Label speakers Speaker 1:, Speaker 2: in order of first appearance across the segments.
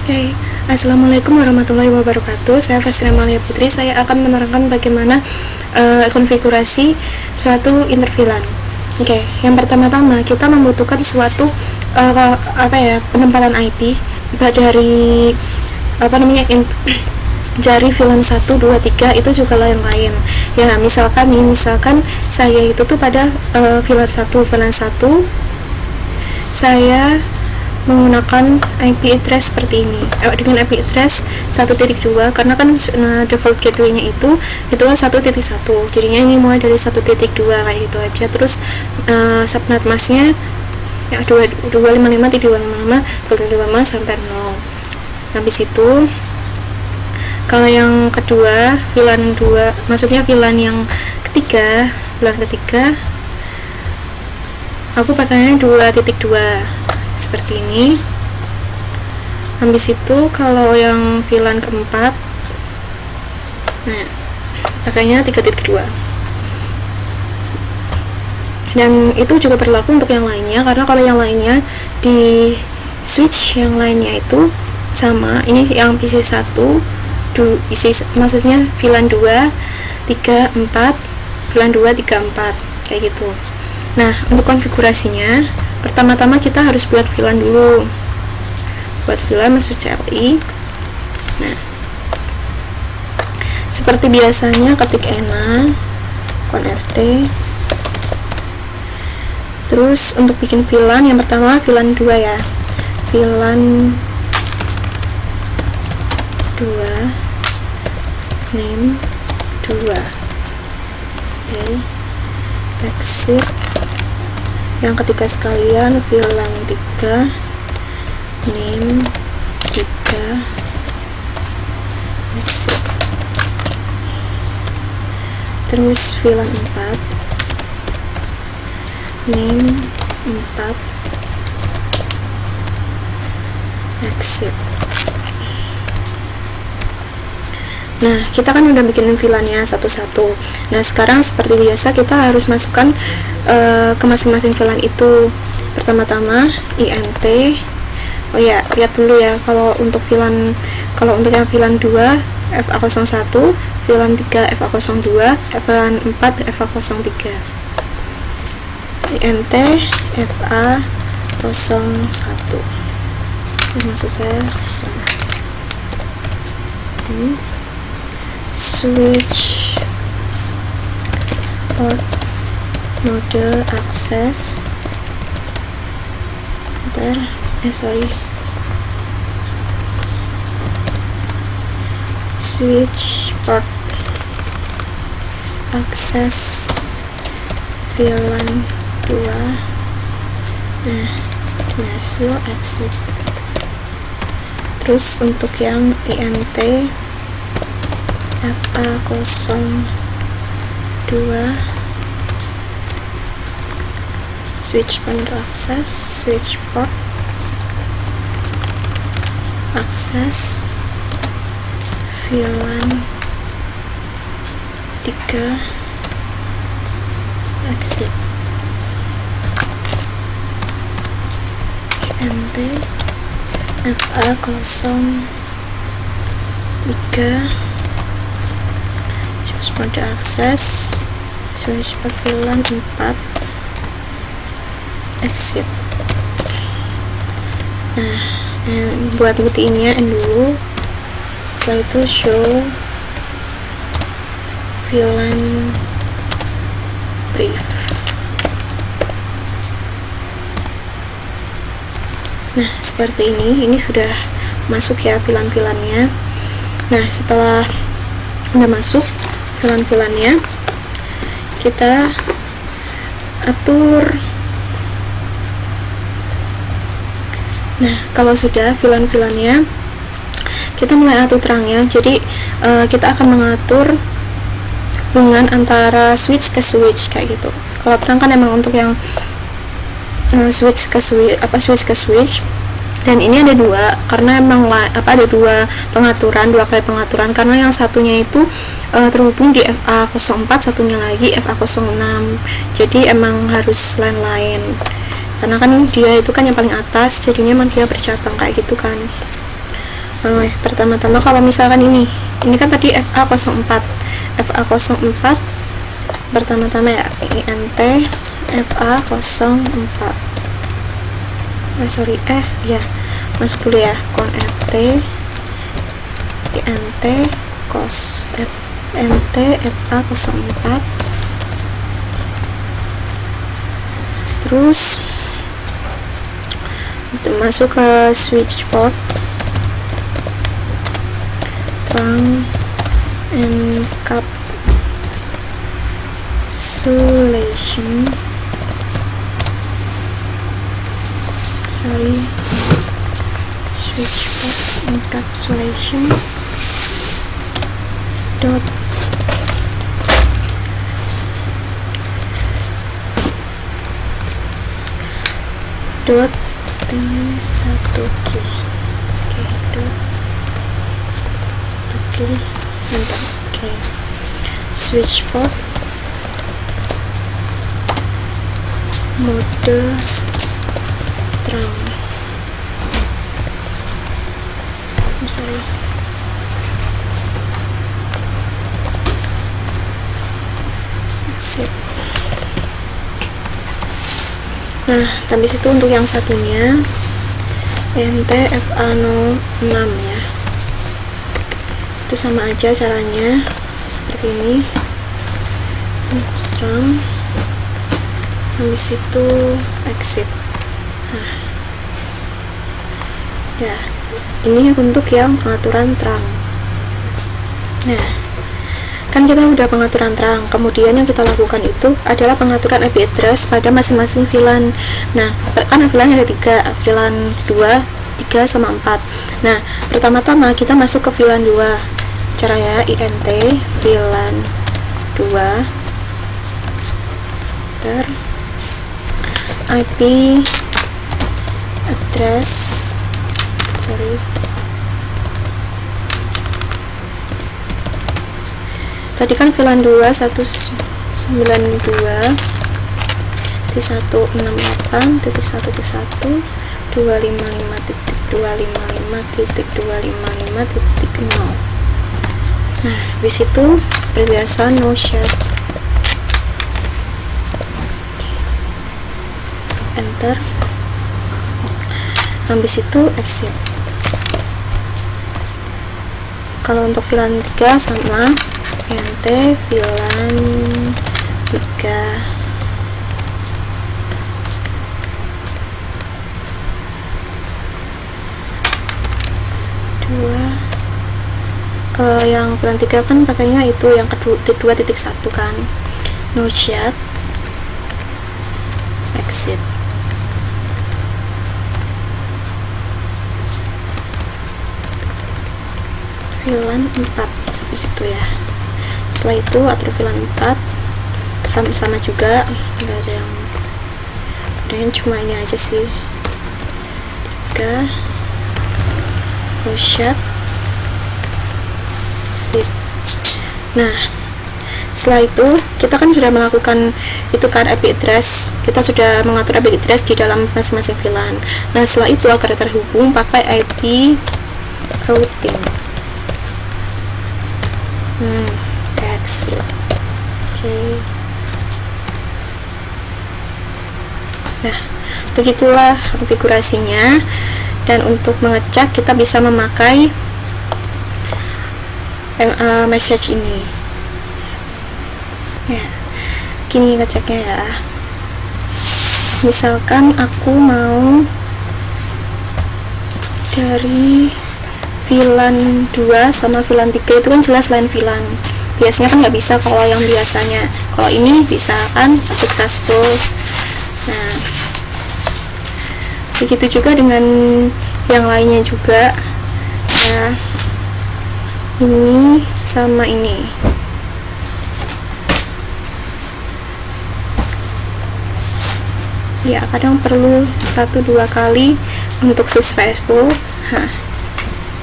Speaker 1: Oke, Assalamualaikum warahmatullahi wabarakatuh. Saya Fasina Malia Putri. Saya akan menerangkan bagaimana konfigurasi suatu interVLAN. Oke, yang pertama-tama kita membutuhkan suatu penempatan IP dari dari VLAN 1, 2, 3 itu juga lain-lain. Ya, misalkan saya itu tuh pada VLAN 1 saya menggunakan IP address seperti ini dengan IP address 1.2 karena kan default gateway-nya itu kan 1.1, jadinya ini mulai dari 1.2 kayak gitu aja. Terus subnet masknya ya 255.255 sampai 0. Habis itu kalau yang kedua VLAN 2, maksudnya VLAN yang ketiga aku pakainya 2.2 seperti ini. Habis itu kalau yang VLAN keempat pakainya 3.2, dan itu juga berlaku untuk yang lainnya, karena kalau yang lainnya di switch yang lainnya itu sama. Ini yang PC1 maksudnya VLAN 2, 3, 4, VLAN 2, 3, 4 kayak gitu. Nah, untuk konfigurasinya pertama-tama kita harus buat VLAN dulu. Buat VLAN masuk CLI. Nah, seperti biasanya ketik ENA conft. Terus untuk bikin VLAN yang pertama VLAN 2 ya. VLAN 2 name 2. Oke. Exit. Yang ketiga sekalian VLAN 3 name 3 exit. Terus VLAN 4 name 4 exit. Nah, kita kan udah bikinin VLAN-nya satu-satu. Nah, sekarang seperti biasa kita harus masukkan ke masing-masing VLAN itu. Pertama-tama int. Oh ya, lihat dulu ya, kalau untuk yang VLAN 2 FA01, VLAN 3 FA02, VLAN 4 FA03. int FA01. Maksud saya 0. Switch port mode access switch port access VLAN 2. Nah, hasil exit. Terus untuk yang int FA02 switch port access VLAN 3 exit. int FA03 switch mode access switch port VLAN 4 exit. Nah, buat buktiinnya end dulu. Setelah itu show VLAN brief. Nah, seperti ini sudah masuk ya VLAN-VLAN-nya. Nah, setelah udah masuk VLAN-VLAN-nya, kita atur. Nah, kalau sudah VLAN-VLAN-nya, kita mulai atur terangnya. Jadi kita akan mengatur hubungan antara switch ke switch kayak gitu. Kalau terang kan emang untuk yang switch ke switch, dan ini ada dua karena emang ada dua kali pengaturan, karena yang satunya itu terhubung di FA04, satunya lagi FA06, jadi emang harus lain-lain. karena kan dia itu kan yang paling atas, jadinya emang dia bercabang kayak gitu kan. Pertama-tama kalau misalkan ini kan tadi FA04 pertama-tama ya, INT FA04 ya, masuk dulu ya, conft INT FA04, terus kita masuk ke switch port terang encapsulation, switch port encapsulation dot T1K mantap. Switch port mode terang, exit. Nah, habis itu untuk yang satunya NTFA06 ya, itu sama aja caranya seperti ini, terang, habis itu exit. Nah, ya ini untuk yang pengaturan terang. Nah, kan kita udah pengaturan terang, kemudian yang kita lakukan itu adalah pengaturan IP address pada masing-masing VLAN. Nah, kan VLAN ada 3, VLAN 2, 3 sama 4. Nah, pertama-tama kita masuk ke VLAN 2. Caranya INT VLAN 2 IP address tadi kan VLAN 2 192.168.255.255.255.0. Nah, di situ seperti biasa no share, enter, habis itu exit. Kalau untuk VLAN 3 sama NT VLAN 3 kalau yang VLAN 3 kan pakainya itu yang kedua 2.1 kan, no share, exit. VLAN 4 sampai situ ya. Setelah itu atur VLAN 4 sama juga, nggak ada yang cuma ini aja sih, 3 no share, exit. Nah, setelah itu kita kan sudah melakukan itu kan IP address, kita sudah mengatur IP address di dalam masing-masing VLAN. Nah, setelah itu agar terhubung pakai IP routing, exit. Nah, begitulah konfigurasinya. Dan untuk mengecek kita bisa memakai message ini ya. Gini ngeceknya ya, misalkan aku mau dari VLAN 2 sama VLAN 3 itu kan jelas lain VLAN, biasanya kan nggak bisa. Kalau yang biasanya, kalau ini bisa kan successful. Nah, begitu juga dengan yang lainnya juga ya, ini sama ini. Ya, kadang perlu 1-2 kali untuk successful.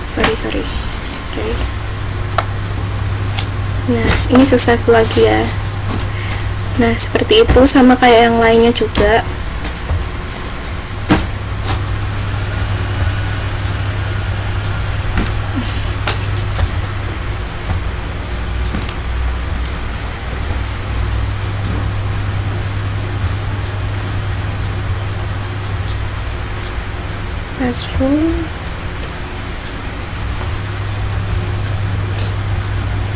Speaker 1: Sorry. Okay. Nah, ini successful lagi ya. Nah, seperti itu, sama kayak yang lainnya juga. successful.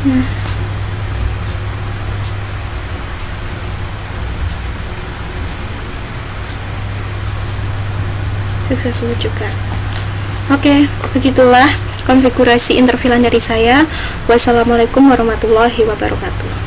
Speaker 1: Nah, successful juga. Oke, begitulah konfigurasi intervilan dari saya. Wassalamualaikum warahmatullahi wabarakatuh.